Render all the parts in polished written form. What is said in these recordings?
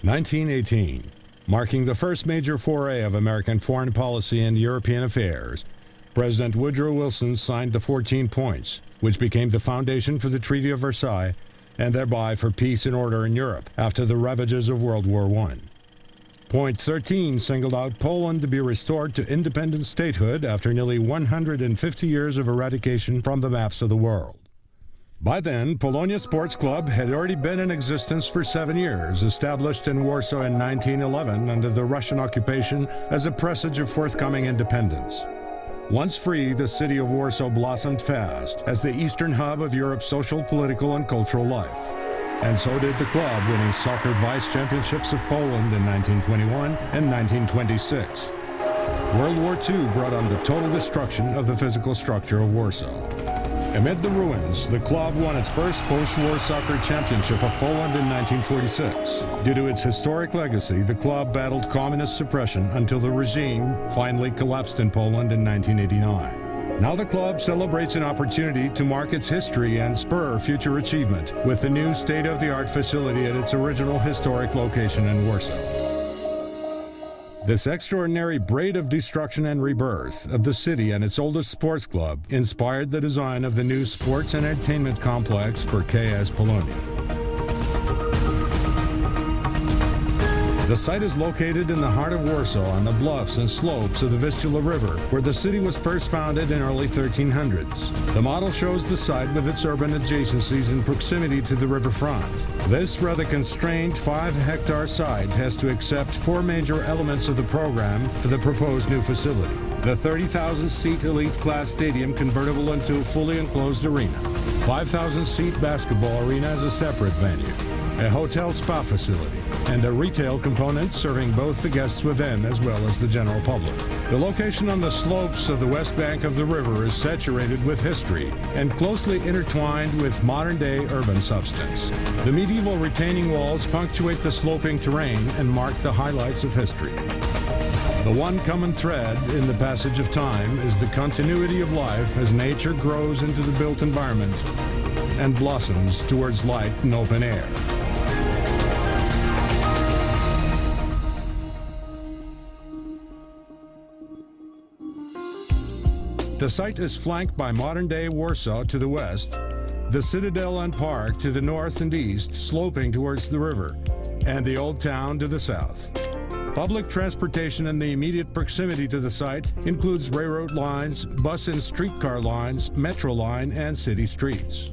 1918, marking the first major foray of American foreign policy and European affairs, President Woodrow Wilson signed the 14 points, which became the foundation for the Treaty of Versailles and thereby for peace and order in Europe after the ravages of World War I. Point 13 singled out Poland to be restored to independent statehood after nearly 150 years of eradication from the maps of the world. By then, Polonii Sports Club had already been in existence for 7 years, established in Warsaw in 1911 under the Russian occupation as a presage of forthcoming independence. Once free, the city of Warsaw blossomed fast as the eastern hub of Europe's social, political, and cultural life. And so did the club, winning soccer vice championships of Poland in 1921 and 1926. World War II brought on the total destruction of the physical structure of Warsaw. Amid the ruins, the club won its first post-war soccer championship of Poland in 1946. Due to its historic legacy, the club battled communist suppression until the regime finally collapsed in Poland in 1989. Now the club celebrates an opportunity to mark its history and spur future achievement with the new state-of-the-art facility at its original historic location in Warsaw. This extraordinary braid of destruction and rebirth of the city and its oldest sports club inspired the design of the new sports and entertainment complex for KS Polonii. The site is located in the heart of Warsaw on the bluffs and slopes of the Vistula River, where the city was first founded in early 1300s. The model shows the site with its urban adjacencies in proximity to the riverfront. This rather constrained 5-hectare site has to accept 4 major elements of the program for the proposed new facility. The 30,000-seat elite-class stadium convertible into a fully enclosed arena, 5,000-seat basketball arena as a separate venue, a hotel spa facility, and a retail component serving both the guests within as well as the general public. The location on the slopes of the west bank of the river is saturated with history and closely intertwined with modern-day urban substance. The medieval retaining walls punctuate the sloping terrain and mark the highlights of history. The one common thread in the passage of time is the continuity of life as nature grows into the built environment and blossoms towards light and open air. The site is flanked by modern-day Warsaw to the west, the Citadel and Park to the north and east, sloping towards the river, and the Old Town to the south. Public transportation in the immediate proximity to the site includes railroad lines, bus and streetcar lines, metro line, and city streets.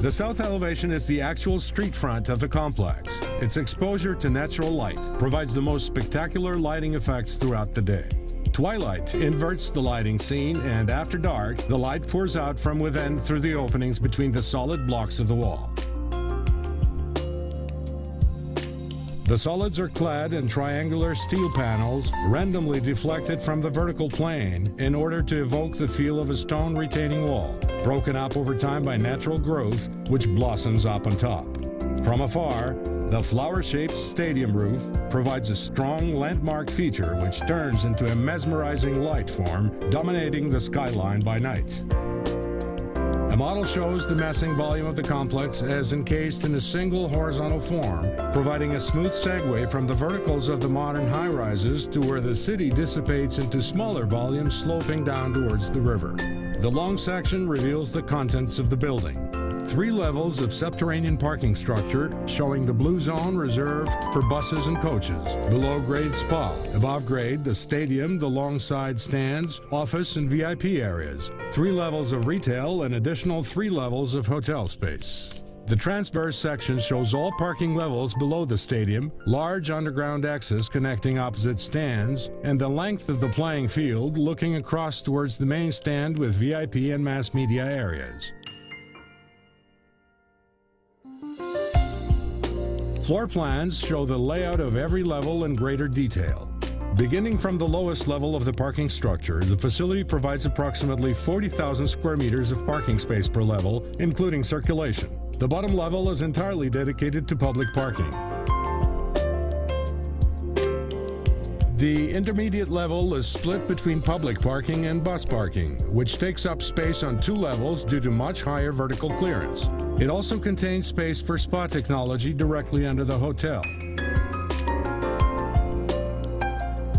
The south elevation is the actual street front of the complex. Its exposure to natural light provides the most spectacular lighting effects throughout the day. Twilight inverts the lighting scene, and after dark, the light pours out from within through the openings between the solid blocks of the wall. The solids are clad in triangular steel panels, randomly deflected from the vertical plane in order to evoke the feel of a stone retaining wall, broken up over time by natural growth, which blossoms up on top. From afar, the flower-shaped stadium roof provides a strong landmark feature which turns into a mesmerizing light form, dominating the skyline by night. A model shows the massing volume of the complex as encased in a single horizontal form, providing a smooth segue from the verticals of the modern high-rises to where the city dissipates into smaller volumes sloping down towards the river. The long section reveals the contents of the building. 3 levels of subterranean parking structure showing the blue zone reserved for buses and coaches, below grade spa, above grade the stadium, the long side stands, office and VIP areas, 3 levels of retail and additional 3 levels of hotel space. The transverse section shows all parking levels below the stadium, large underground access connecting opposite stands, and the length of the playing field looking across towards the main stand with VIP and mass media areas. Floor plans show the layout of every level in greater detail. Beginning from the lowest level of the parking structure, the facility provides approximately 40,000 square meters of parking space per level, including circulation. The bottom level is entirely dedicated to public parking. The intermediate level is split between public parking and bus parking, which takes up space on two levels due to much higher vertical clearance. It also contains space for spa technology directly under the hotel.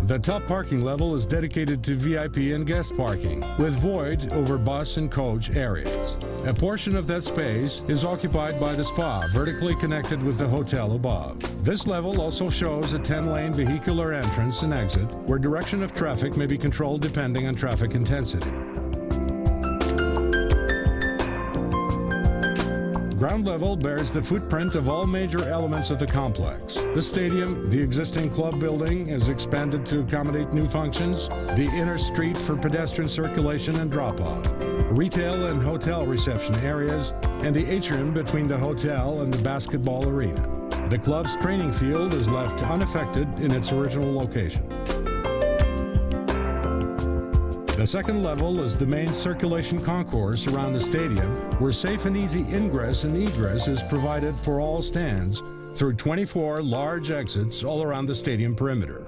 The top parking level is dedicated to VIP and guest parking, with void over bus and coach areas. A portion of that space is occupied by the spa, vertically connected with the hotel above. This level also shows a 10-lane vehicular entrance and exit, where direction of traffic may be controlled depending on traffic intensity. Ground level bears the footprint of all major elements of the complex. The stadium, the existing club building is expanded to accommodate new functions, the inner street for pedestrian circulation and drop-off, retail and hotel reception areas, and the atrium between the hotel and the basketball arena. The club's training field is left unaffected in its original location. The second level is the main circulation concourse around the stadium, where safe and easy ingress and egress is provided for all stands through 24 large exits all around the stadium perimeter.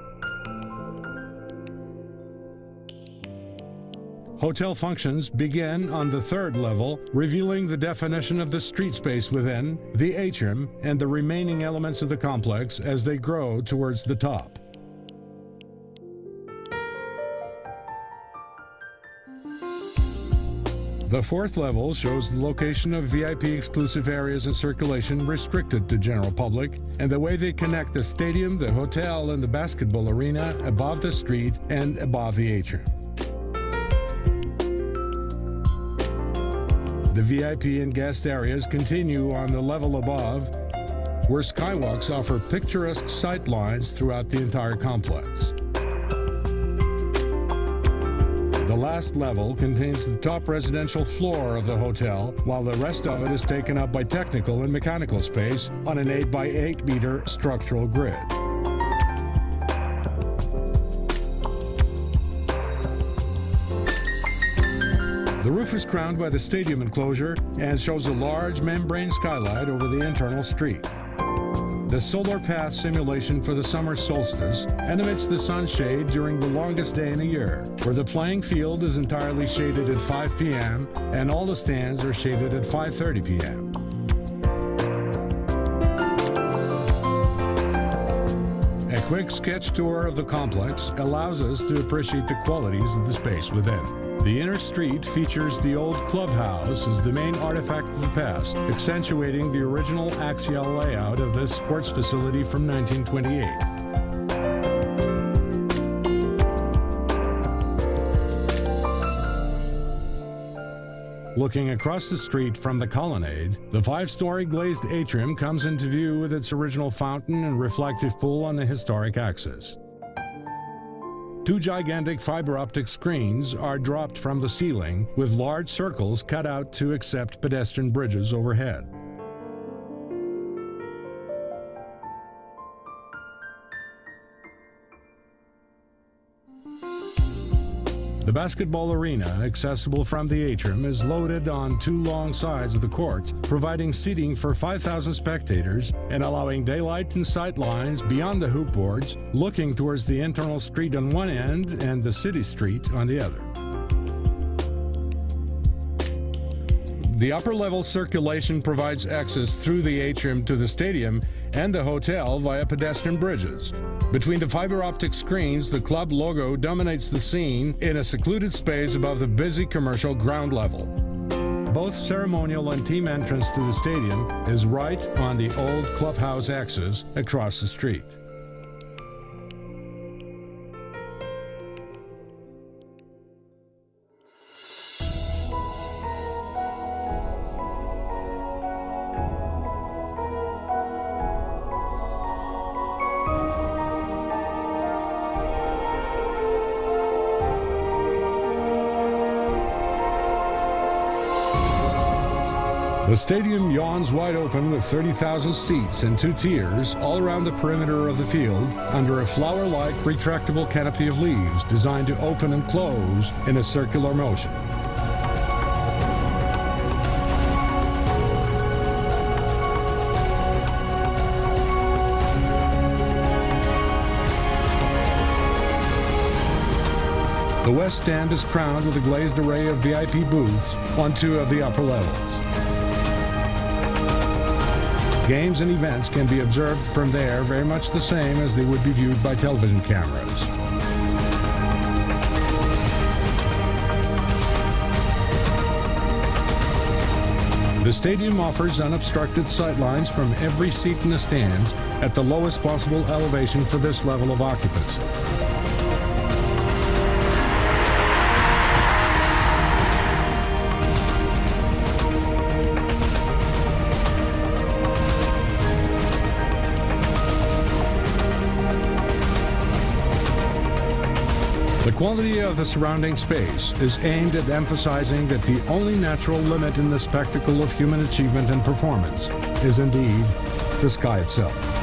Hotel functions begin on the third level, revealing the definition of the street space within, the atrium, and the remaining elements of the complex as they grow towards the top. The fourth level shows the location of VIP exclusive areas and circulation restricted to general public, and the way they connect the stadium, the hotel, and the basketball arena above the street and above the atrium. The VIP and guest areas continue on the level above, where skywalks offer picturesque sightlines throughout the entire complex. The last level contains the top residential floor of the hotel, while the rest of it is taken up by technical and mechanical space on an 8 by 8 meter structural grid. The roof is crowned by the stadium enclosure and shows a large membrane skylight over the internal street. The solar path simulation for the summer solstice animates the sunshade during the longest day in a year, where the playing field is entirely shaded at 5 p.m. and all the stands are shaded at 5:30 p.m. A quick sketch tour of the complex allows us to appreciate the qualities of the space within. The inner street features the old clubhouse as the main artifact of the past, accentuating the original axial layout of this sports facility from 1928. Looking across the street from the colonnade, the 5-story glazed atrium comes into view with its original fountain and reflective pool on the historic axis. 2 gigantic fiber optic screens are dropped from the ceiling, with large circles cut out to accept pedestrian bridges overhead. The basketball arena, accessible from the atrium, is loaded on 2 long sides of the court, providing seating for 5,000 spectators and allowing daylight and sight lines beyond the hoop boards, looking towards the internal street on one end and the city street on the other. The upper-level circulation provides access through the atrium to the stadium and the hotel via pedestrian bridges. Between the fiber optic screens, the club logo dominates the scene in a secluded space above the busy commercial ground level. Both ceremonial and team entrance to the stadium is right on the old clubhouse axis across the street. The stadium yawns wide open with 30,000 seats in 2 tiers all around the perimeter of the field under a flower-like retractable canopy of leaves designed to open and close in a circular motion. The west stand is crowned with a glazed array of VIP booths on 2 of the upper levels. Games and events can be observed from there very much the same as they would be viewed by television cameras. The stadium offers unobstructed sightlines from every seat in the stands at the lowest possible elevation for this level of occupancy. The quality of the surrounding space is aimed at emphasizing that the only natural limit in the spectacle of human achievement and performance is indeed the sky itself.